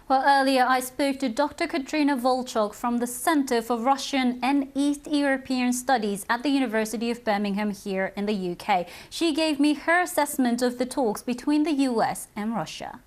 Well, earlier I spoke to Dr. KATARYNA WOLCZUK from the Center for Russian and East European Studies at the University of Birmingham here in the UK. She gave me her assessment of the talks between the US and Russia.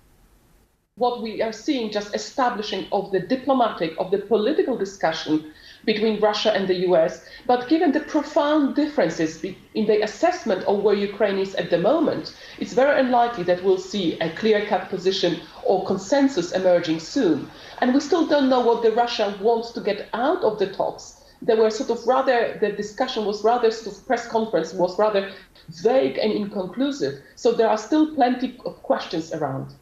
What we are seeing just establishing of the diplomatic, of the political discussion between Russia and the US, but given the profound differences in the assessment of where Ukraine is at the moment, it's very unlikely that we'll see a clear-cut position or consensus emerging soon. And we still don't know what Russia wants to get out of the talks. The discussion was rather press conference was rather vague and inconclusive. So there are still plenty of questions around.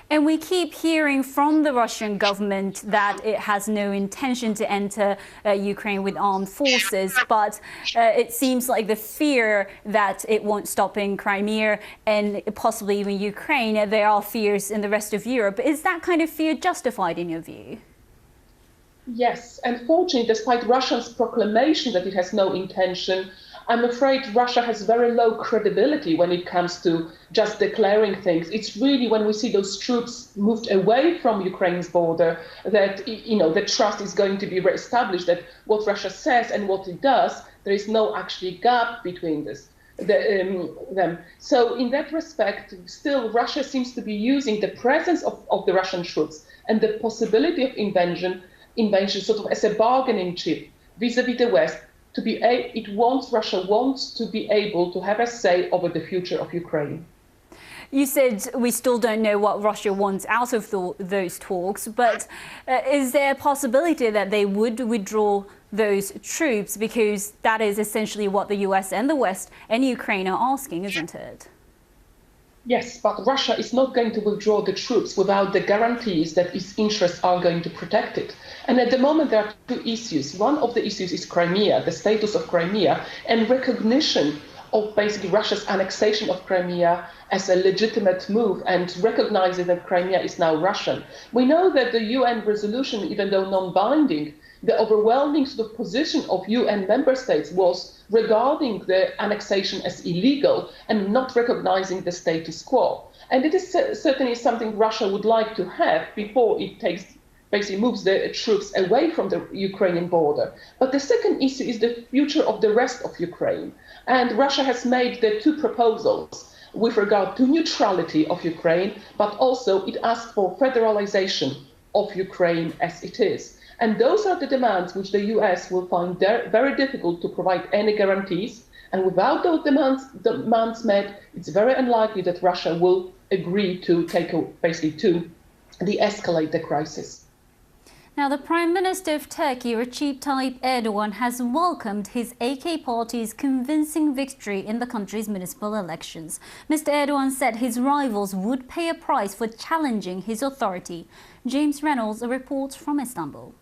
And we keep hearing from the Russian government that it has no intention to enter Ukraine with armed forces, but it seems like the fear that it won't stop in Crimea and possibly even Ukraine, there are fears in the rest of Europe. Is that kind of fear justified in your view? Yes, unfortunately, despite Russia's proclamation that it has no intention, I'm afraid Russia has very low credibility when it comes to just declaring things. It's really when we see those troops moved away from Ukraine's border that, the trust is going to be reestablished, that what Russia says and what it does, there is no actually gap between them. So in that respect, still Russia seems to be using the presence of the Russian troops and the possibility of invasion sort of as a bargaining chip vis-a-vis the West. Russia wants to be able to have a say over the future of Ukraine. You said we still don't know what Russia wants out of those talks, but is there a possibility that they would withdraw those troops? Because that is essentially what the US and the West and Ukraine are asking, isn't it? Yes, but Russia is not going to withdraw the troops without the guarantees that its interests are going to protect it. And at the moment, there are two issues. One of the issues is Crimea, the status of Crimea, and recognition of basically Russia's annexation of Crimea as a legitimate move and recognizing that Crimea is now Russian. We know that the UN resolution, even though non-binding, the overwhelming sort of position of UN member states was regarding the annexation as illegal and not recognizing the status quo. And it is certainly something Russia would like to have before it basically moves the troops away from the Ukrainian border. But the second issue is the future of the rest of Ukraine. And Russia has made the two proposals with regard to neutrality of Ukraine, but also it asked for federalization of Ukraine as it is. And those are the demands which the US will find very difficult to provide any guarantees. And without those demands met, it's very unlikely that Russia will agree to to de-escalate the crisis. Now, the Prime Minister of Turkey, Recep Tayyip Erdogan, has welcomed his AK party's convincing victory in the country's municipal elections. Mr. Erdogan said his rivals would pay a price for challenging his authority. James Reynolds reports from Istanbul.